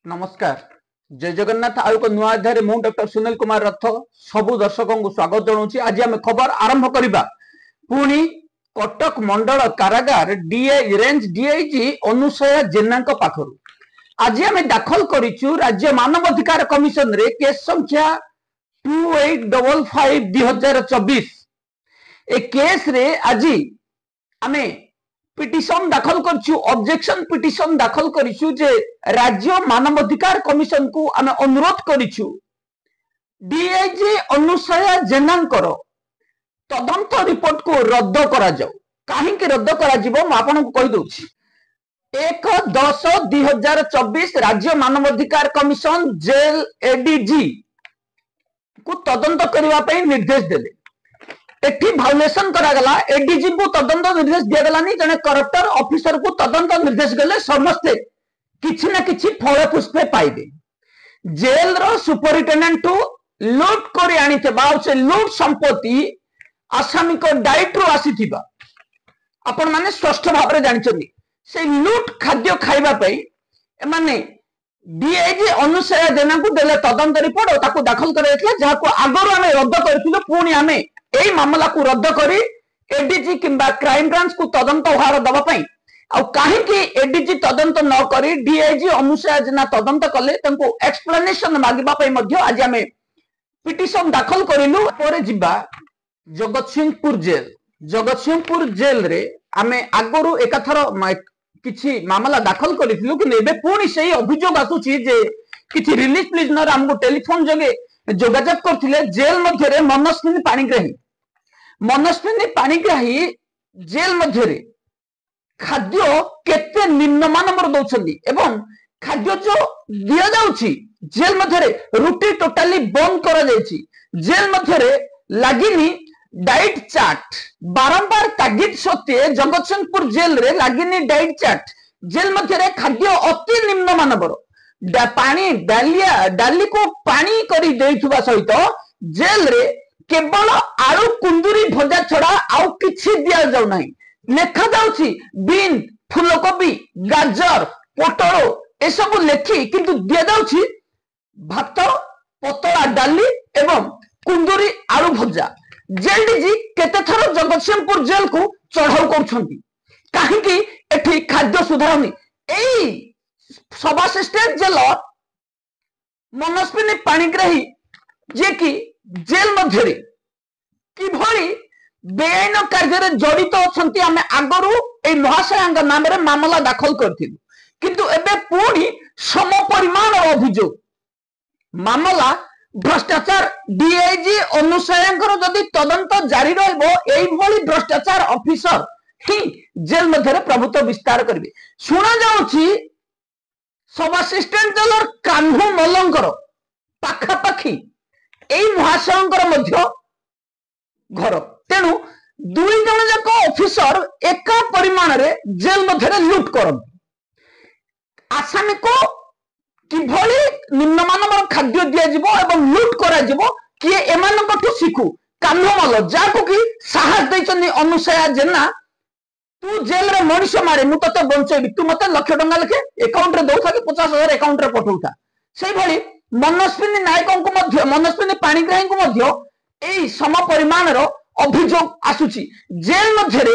नमस्कार जय जगन्नाथ आउ को नुआ अध्याय मु डॉक्टर सुनील कुमार रथ सबु दर्शकों को स्वागत जनाऊँ। आज आम खबर आरंभ करबा पुणी कटक मंडल कारागार रेंज डीआईजी अनुसया जेना पाखरु आज आम दाखल करिचु राज्य मानवाधिकार कमिशन रे केस संख्या 2855/2024 ए केस रे आज आमे पिटिशन दाखल करछु ऑब्जेक्शन पिटिशन दाखल करिछु जे राज्य मानवाधिकार कमिशन को आमे अनुरोध करिछु डीआईजी अनुसया जेनांकर तदंत रिपोर्ट को रद्द करा जाऊ। काहे कि रद्द करा जिवो म आपन को कहि दउछि 1/10/2024 राज्य मानवाधिकार कमिशन जेल एडीजी को तदंत करबा पई निर्देश देले। एठी भायोलेशन करागला एडीजी को तदंत निर्देश दियागलानी जने करप्टर ऑफिसर को तदंत निर्देश गले समस्ते किछि ना किछि फल पुष्पे पाइबे। जेल रो सुपरिटेंडेंट टू लूट करी आनिथिबा से लूट संपत्ति आसामी को डाइट रो आसीथिबा आपण माने स्पष्ट भाव रे जानिछथि से लूट खाद्य खाइबा पई माने डीआईजी अनुसया जेना को देले तदंत रिपोर्ट और ताको दाखल करैथिले जहा को आगरो हमें रद्द करथिलो पुणी हमें एई मामला को रद्द करी एडीजी किंबा क्राइम ब्रांच को तदंत भार दबा पई आ काहे कि एडीजी तदंत न करी डीआईजी अनुसया जेना तदंत कले तंको एक्सप्लेनेशन मागिबा पई मध्ये आज हमें पिटिशन दाखल करिलु। परे जिबा जगतसिंहपुर जेल रे हमें आगरो एकाथर किछि मामला दाखल करिथिलु कि एबे पुणी सेही अभियोग आसुची जे किछि रिलीज प्रिजनर हमको टेलीफोन जगे जोगाजोग करथिले जेल मध्ये रे मनस्विनी पाणिग्राही जेल मध्ये रे खाद्य केते निम्नमानवर दउछन्दी एवं खाद्य जो दिया जाउची जेल मध्ये रे रुटी टोटली बंद करा जायछि। जेल मध्ये रे लागिनी डाइट चार्ट बारंबार तागिद सत्वे जगतसिंहपुर जेल रे लागिनी डाइट चार्ट जेल मध्ये रे खाद्य अति निम्नमानवर पानी डाली को पानी करी देइथुबा सहित जेल रे केवल आलू कुंदुरी भजा छड़ा आउ किछि दिया जाउ नाही। लेखा जाउछि बीन फूलकोबी गाजर पोटल ए सब लेखि किंतु दिया जाउछि भात पतला डाली एवं कुंदुरी आलू भजा। जेल डीजी केते थर जगतसिंहपुर जेल को चढ़ाऊ करछंती काहे कि एठी खाद्य सुधारनी एई सब असिस्टेंट जेल मनस्विनी पाणिग्राही जे कि जेल मध्ये रे किभଳି बेआईन कार्य जड़ित अछंती आमे आगरू ए महाशयंग नाम रे मामला दाखल करथिलु किंतु एबे पुणी सम परिमाण अभियोग मामला भ्रष्टाचार डीआईजी अनुसयांकर जदि तदंत जारी रहबो एई भଳି भ्रष्टाचार ऑफिसर ही जेल मध्ये रे प्रभुत्व विस्तार करबे। सुना जाउछि सब असिस्टेंट जेलर कान्हू मलंकर पाखापाखि एई महाशयंकर मध्य घर तेणु दुई जन जाक ऑफिसर एका परिमाण रे जेल मध्ये रे लूट करନ୍ତି। आसामी को किभଳି निम्नमानवर खाद्य दिया जिवो एवं लूट करा जिवो किए एमानकठु शिखु कान्हमल जाको कि साहस दैचनी अनुसया जेना तू जेल रे मनुष्य मारे मु तते बंचेबी तू मते लाख टंका लेखे अकाउंट रे दउथा कि 50,000 अकाउंट रे पठौथा सेही भली मनस्विनी नायक को मध्य मनस्विनी पाणिग्राही को मध्य एई सम परिमाण रो अभियोग आसुची। जेल मध्ये रे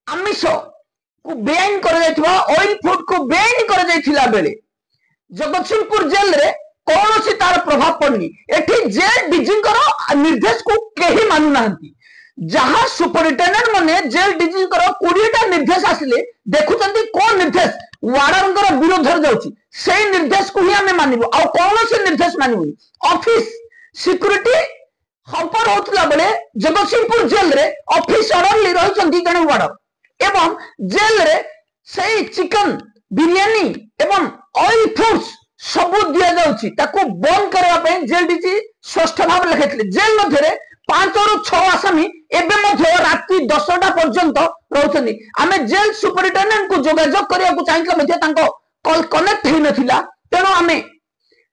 आमिष को बेआईन कर जायथिबा ऑयल फूड को बेआईन कर जायथिला बेले जगतसिंहपुर जेल रे कौनसी तार प्रभाव पड़नी एठी जेल डीजींकर निर्देश को केही मानु नाहंती जहां सुपरिटेंडेंट माने जेल डीजींकर 20 टा निर्देश आसिले देखुचंती कोन निर्देश वार्डनकर विरोध जाउची सेही निर्देश को ही हमें मानिबो आ कौनसी निर्देश मानिबो। ऑफिस सिक्योरिटी हंपर होतला बेले जगतसिंहपुर जेल रे ऑफिस ऑर्डरली रहिचंती जने वार्डन एवं जेल रे सेही चिकन बिरयानी एवं ऑयल फूड्स सब दिया जाउची ताको बंद करबा पे जेल डीजी स्पष्ट भाव लिखितले। जेल मध्ये रे 5 रु 6 आसामी एबे मध्ये राति 10टा पर्यंत रहउछनी। आमे जेल सुपरिटेंडेंट को जोगाजोग करिया को चाहिला मध्ये तांको कॉल कनेक्ट हेइ नथिला तेनो आमे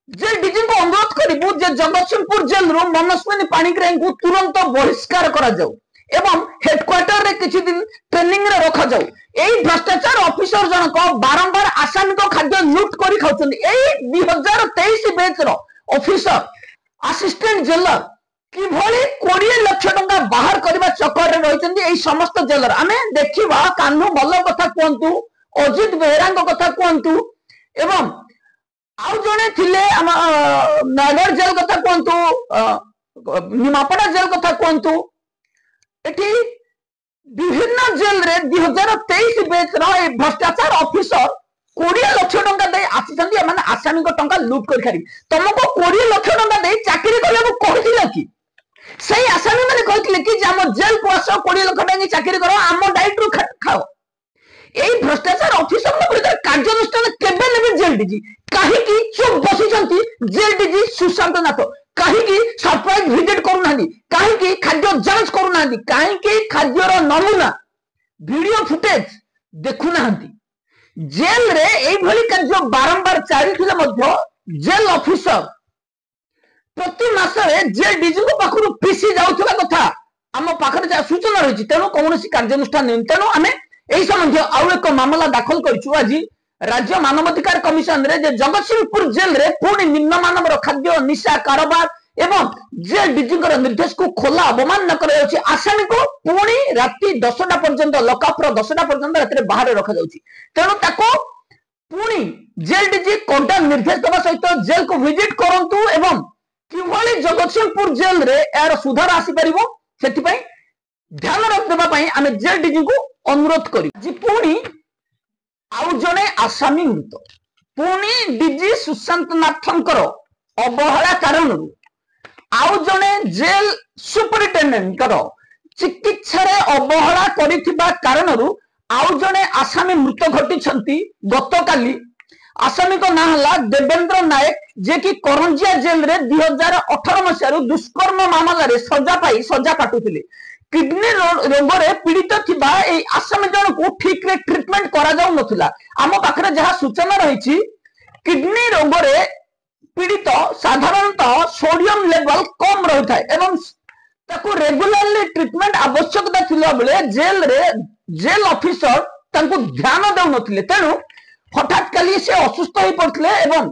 जेल डीजी को अनुरोध करिबु जे जगतसिंहपुर जेल रो मनस्विनी पाणिग्राही को तुरंत बहिष्कार करा जाऊ एवं हेडक्वार्टर रे किछि दिन ट्रेनिंग रे रखा जाऊ। एई भ्रष्टाचार ऑफिसर जनक बारंबार आसामी को खाद्य लूट करी खाउछन। एई 2023 बैच रो ऑफिसर असिस्टेंट जेलर किभଳି 20 लाख टंका बाहर करबा चक्कर रे रहितंदी एई समस्त जेलर। आमे देखिबा कान्हू बल्ल कथा कोंतु, अजित बेहरांग कथा कोंतु एवं आउ जने थिले हम नगर जेल कथा कोंतु, निमापड़ा जेल कथा कोंतु। एठी विभिन्न जेल रे 2023 बैच रो ए भ्रष्टाचार ऑफिसर 20 लाख टंका दे आछिसंदी। माने आसामी को टंका लूट कर खारी। तुमको 20 लाख टंका दे चाकरी करबा कहथिला कि सही आसामी माने कहथिले कि जे हम जेल को आसो 20 लाख टंका चाकरी करो, हम डाइट रू खाओ। एई भ्रष्टाचार ऑफिसर नो विरुद्ध कार्यानुष्ठान केबे नेबे जेल डीजी? काहे कि चुप बसिचंती जेल डीजी सुशांत नाथ? काहे कि सरप्राइज विजिट करू नांदी? काहे कि खाद्य जांच करू नांदी? काहे कि खाद्यर नमूना वीडियो फुटेज देखु नांदी? जेल रे एई भली कार्य बारंबार चालिथिले मध्य जेल ऑफिसर प्रति मासरे जेल डीजी को पाखरु पीसी जाउथला कथा आम पाखरे सूचना रही। तेणु कौन कार्यानुष्ठान नहीं। तेणु आम यही संबंधी आउ एक मामला दाखल करूँ आज राज्य मानवाधिकार कमिशन रे जे जगतसिंहपुर जेल रे पुणी निम्नमानवर खाद्य निशा कारोबार एवं जेल डीजी निर्देश को खोला अवमानना कर आसामी को पुणी राति 10टा पर्यंत लकअप्र 10टा पर्यंत राति बाहर रखा जाउछि। तेणु ताको पुणी जेल डीजी कंटा निर्देश देवा सहित जेल को विजिट करंतु एवं किभଳି जगतसिंहपुर जेल रे यार सुधार आसी परिबो सेति ध्यान रखदेवा आम जेल डीजी को अनुरोध करी। पुणी आउ जने आसामी मृत पुणी डीजी सुशांत नाथंकर अवहेला कारण आउ जने जेल सुपरिटेंडेंट चिकित्सा रे अवहेला करिथिबा कारण आउ जने आसामी मृत घटी गतकाली। आसामी को नाम है देवेंद्र नायक जे कि करंजिया जेल रे 2018 मसीह दुष्कर्म मामला रे सजा काटुथिले। किडनी रोग रे पीड़ित थिबा ए आसामी जन को ठीक रे ट्रीटमेंट करा जाउ नथिला। आम पाखरे जहा सूचना रही किडनी रोग रे पीड़ित साधारणतः सोडियम लेवल कम रही था एवं ताको रेगुलरली ट्रीटमेंट आवश्यकता थिला बेले जेल ऑफिसर तांको ध्यान देउ नथिले। तेणु हठात काली से असुस्थ हो पड़ते एवं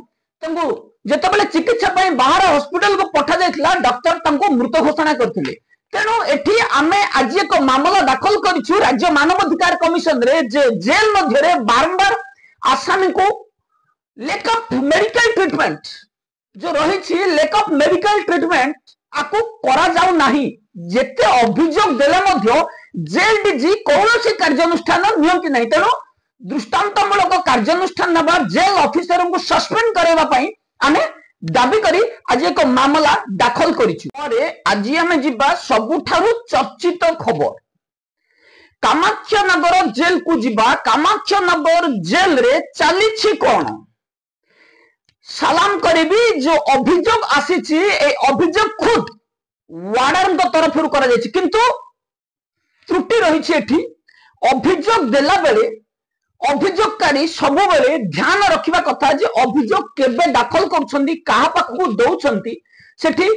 जितेबाला चिकित्सा बाहर हॉस्पिटल को पठा जाइथिला डॉक्टर तांको मृत घोषणा करथिले। तेणु एठी आमे आज एक मामला दाखल करिछु राज्य मानवाधिकार कमिशन रे जे जेल मध्य रे बारंबार आसामी को लेक ऑफ मेडिकल ट्रीटमेंट जो रही लेक ऑफ मेडिकल ट्रीटमेंट आकु करा जाउ नाही। जेते अभियोग देले मध्य जेल डीजी कौनसी कार्यानुष्ठान नियंती नहीं। तेणु दृष्टांतमूलक कार्यानुष्ठान नबा जेल ऑफिसर को सस्पेंड करबा पई आमे दाबी करी आज एक मामला दाखल करिछु। अरे आज आमे जिबा सबुठारु चर्चित खबर कामाख्यानगर जेल को जिबा। कामाख्यानगर जेल रे चलीछि कोन सलाम करीबी जो अभियोग आसीछि ए अभियोग खुद वार्डन को तरफ करा जायछि किंतु त्रुटि रही एठी। अभियोग देला बेले अभियोगकारी सब बेले ध्यान रखिबा कथा जे अभियोग केबे दाखल करछंती कहा पाखु दउछंती सेठी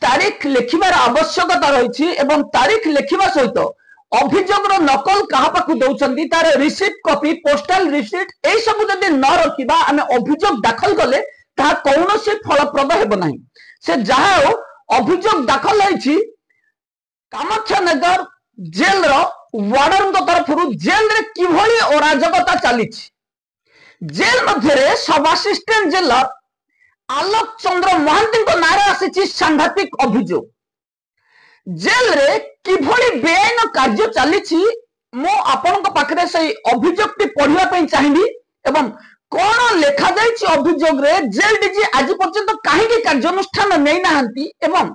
तारीख लिखिबार आवश्यकता रही एवं तारीख लिखिबा सहित अभियोग रो नकल कहा पाखु दउछंती तार रिसीट कॉपी पोस्टल रिसीट ए सब जदि न रखिबा आमे अभियोग दाखल कले ता कौनसी फलप्रद हेबो नाही। से जहा अभियोग दाखल होईछि कामाख्यानगर जेल रो वार्डन को तरफ जेल रे किभଳି अराजकता चली। जेल मध्य रे सब असिस्टेंट जेलर आलोक चंद्र महांती को नारे आसी सांघातिक अभियोग। जेल रे किभଳି बेआईन कार्य चली मो आपण पाखरे से अभियोग पढ़िया पई चाहिबी एवं कौन लेखा जाइछि अभियोग रे जेल डीजी आज पर्यंत काहे कार्यानुष्ठान नै नाहंती एवं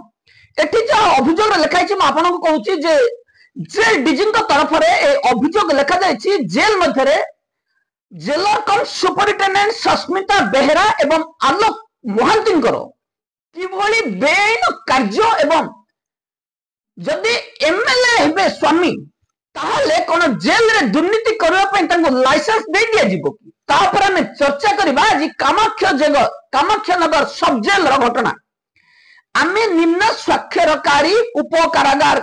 एठी जो अभियोग लेखाई मो आपण को कहूची जे जेल डीजी तरफ अभियोग लेखा जाइछि जेल मध्य रे जेलर कम सुपरिटेंडेंट सस्मिता बेहरा एवं आलोक महांती किभଳି बेआईन कार्य एवं जदि एमएलए हेबे स्वामी ताहले कोन जेल रे दुर्नीति करबा पई तांको लाइसेंस दे दिया जिवो कि तापर हमें चर्चा करबा आज कामाख्यानगर सब जेल रो घटना। आमे निम्न स्वाक्षरकारी उप कारागार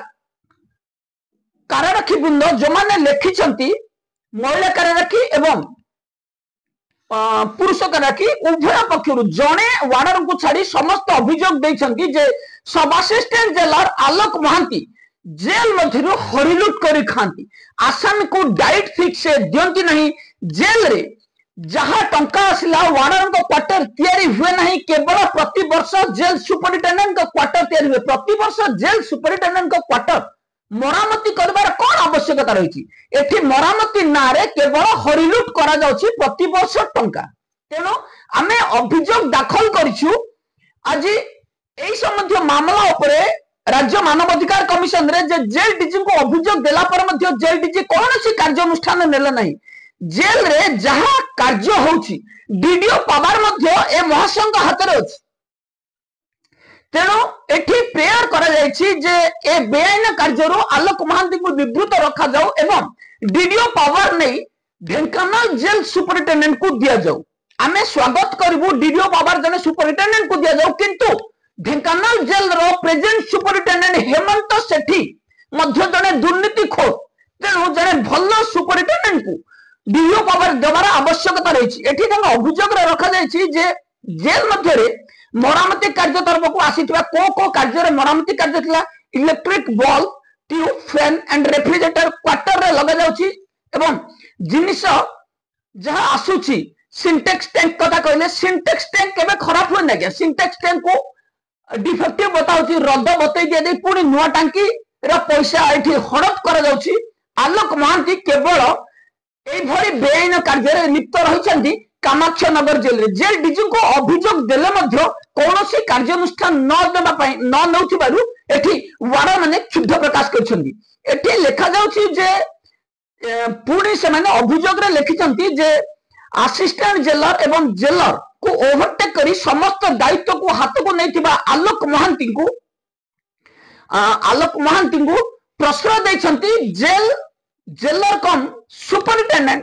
कारारक्षी बृंद जो माने लेखिछंती महिला कारारक्षी एवं पुरुष राखी उभय पक्षर जड़े वार्डर को छाड़ी समस्त अभियोग देछंती जे सब असिस्टेंट जेलर आलोक महांती जेल मध्य हरिलुट कर खाती आसामी को डाइट फिक्स दियंती नहीं जेल रे जहां टंका आसला वार्डर क्वार्टर तैयारी हुए नहीं केवल प्रति वर्ष जेल सुपरिटेडेंट क्वार्टर तैयारी हुए प्रति वर्ष जेल सुपरिटेडेंट क्वार्टर मरामती करबार कौन आवश्यकता रही एठी मरामती ना रे केवल हरिलुट करा जाउछि प्रति वर्ष टंका तेनो आमे अभियोग दाखल करिछु आज एई संबंधी मामला उपरे राज्य मानवाधिकार कमिशन रे जे जेल डीजी को अभियोग देला पर मध्ये जेल डीजी कोनोसी कार्यानुष्ठान नेले नहीं जेल रे जहां कार्य होउछि डीडीओ पावर मध्ये ए महासंघ हाथ रे अछि तेणु एठी प्रेयर करा जायछि जे ए बेआईन कार्यरो आलोक महांती को विवृत रखा जाऊ एवं डीडीओ पावर नहीं ढेंकानाल जेल सुपरिटेंडेंट को दिया जाऊ आमे स्वागत करबू डीडीओ पावर जने सुपरिटेंडेंट को दिया जाऊ किंतु ढेंकानाल जेल रो प्रेजेंट सुपरिटेंडेंट हेमंत सेठी मध्य जने दुर्नीतिखोर तेणु जने भल्लो सुपरिटेंडेंट को डीडीओ पावर देवार आवश्यकता रही एठी तांका अभियोग रे रखा जायछि जे जेल मध्य रे मरामती कार्य तरफ को आसीथिबा को कार्य रे मरामती कार्य थिला electric bulb tube fan and refrigerator quarter रे लगा जाउछि एवं जिनिस जहां आसुछि सिंटेक्स टैंक कथा कहले सिंटेक्स टैंक केबे खराब होय ना सिंटेक्स टैंक को डिफेक्टिव बताउछि रद्द बतै दिया दे पुनी नुवा टांकी रा पैसा एठी हड़प करा जाउछि आलोक महांती केवल एई भरी बेआईन कार्य रे लिप्त रहिछन्ती कामाख्या नगर जेल डीजी को अभियोग देले मध्य कौनसी कार्यानुष्ठान न देबा पई न नउथिबारु एठी वार्डर माने क्षुब्ध प्रकाश करछन्ती एठी लेखा जाउछि जे पुणी से माने अभियोग रे लिखिछन्ती जे असिस्टेंट जेलर एवं जेलर को ओवरटेक करी समस्त दायित्व को हाथ को नैथिबा आलोक महांती को प्रश्रय दैछन्ती जेल जेलर कम सुपरिटेंडेंट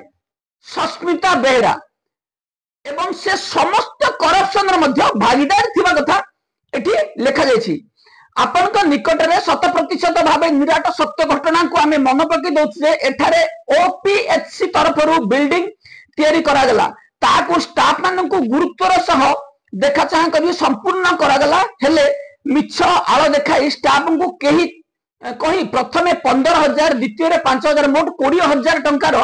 सस्मिता बेहरा एवं से समस्त करप्शन मध्य भागीदार थिबा कथा एठी लेखा जायछि आपन को निकट रे 100% भाबे निराट सत्य घटना को आमे मन पकि दोछ जे एठारे ओपीएचसी तरफरु बिल्डिंग तयारी करा गला ताको स्टाफ मान को गुरुत्वर सह देखा चाह करी संपूर्ण करा गला हेले मिछ आलो देखाई स्टाफ को केही कही प्रथमे 15,000 द्वितीय रे 5,000 मोट 20,000 टंकार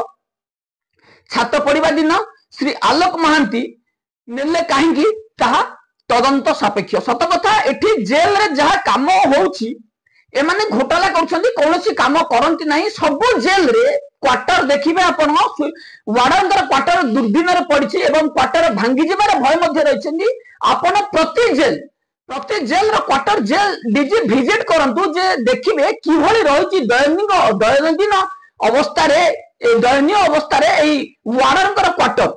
छात पड़िबा दिन श्री आलोक महांती नेले काहेकि ताहा तदंत सापेक्ष सत कथा एठी जेल रे जहा काम होउछि एमाने घोटाला करछन्ती कोनोसी काम करंती नाही सब जेल रे क्वार्टर देखिबे आपण वार्डनर क्वार्टर दुर्दिन रे पड़िछि एवं क्वार्टर भांगी जेबार भय मध्ये रहिछन्ती आपण प्रति जेल रो क्वार्टर जेल डीजी विजिट करंतु जे देखिबे कि भली रहिछि दैनिक अवस्था रे दयनीय अवस्था रे एई वार्डनर क्वार्टर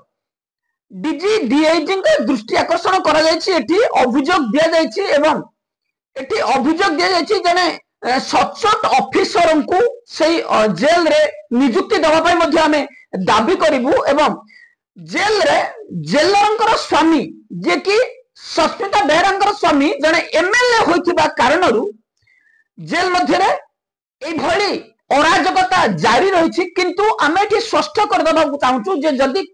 डीजी डीआईजी दृष्टि आकर्षण करा जायछि एठी अभियोग दिया जायछि एवं एठी अभियोग दिया जायछि जने सचोट ऑफिसर को सेई जेल रे नियुक्ति देबा पई मध्ये हमें दाबी करिवु एवं जेल रे जेलरंकर स्वामी जे कि सस्मिता बेहरांकर स्वामी जने एमएलए होइथिबा कारणरू जेल मध्ये रे एई भली अराजकता जारी रही किंतु आम ये स्पष्ट करदे चाहूँ जे जदि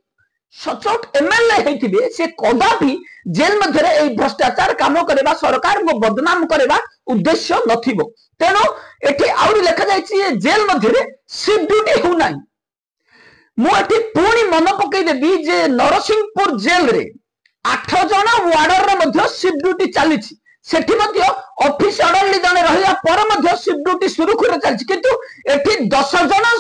सचोट एमएलए होइथिबे से कदापि जेल मध्य भ्रष्टाचार काम करबा सरकार को बदनाम करबा उद्देश्य नथिबो तेणु एठी आउरी लेखा जायछि जेल मध्य शिफ्ट ड्यूटी हो नाही मु एठी पुणी मन पकई देबी जे नरसिंहपुर जेल रे 8 जन वार्डर रे मध्य शिफ्ट ड्यूटी चलीछि सेठी मध्य ऑफिस ऑर्डरली जने रहिया पर मध्य शिफ्ट ड्यूटी सुरुखुरे चलछि किंतु एठी 10 जन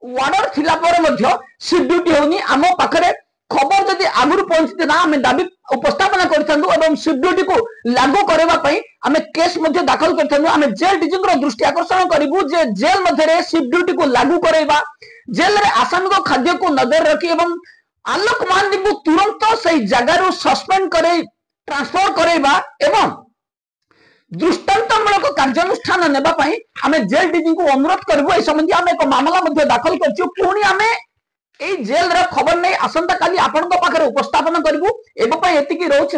वार्डर थिला पर मध्य शिफ्ट ड्यूटी होनी आम पाखरे खबर जदि आगुर पहुंचते ना आम दाबी उपस्थापन करथांदु एवं शिफ्ट ड्यूटी को लागू करबा पई आम केस मध्य दाखल करथांदु आम जेल डीजी दृष्टि आकर्षण करिवु जे जेल मध्य रे शिफ्ट ड्यूटी को लागू करैबा जेल रे आसामी खाद्य को नजर रखी एवं आलोक महांती को तुरंत सही जगार सस्पेंड करे ट्रांसफर करैबा एवं दृष्टांतमूलक कार्यानुष्ठान नेबा पई आमे जेल डीजी को अनुरोध करबो ए संबंधी आमे एक मामला मध्ये दाखल करछु पुणी आमे ए जेल रा खबर नै आसंता काली आपन को पाखरे उपस्थापन करबो एबो पई एतिकी रहउछि।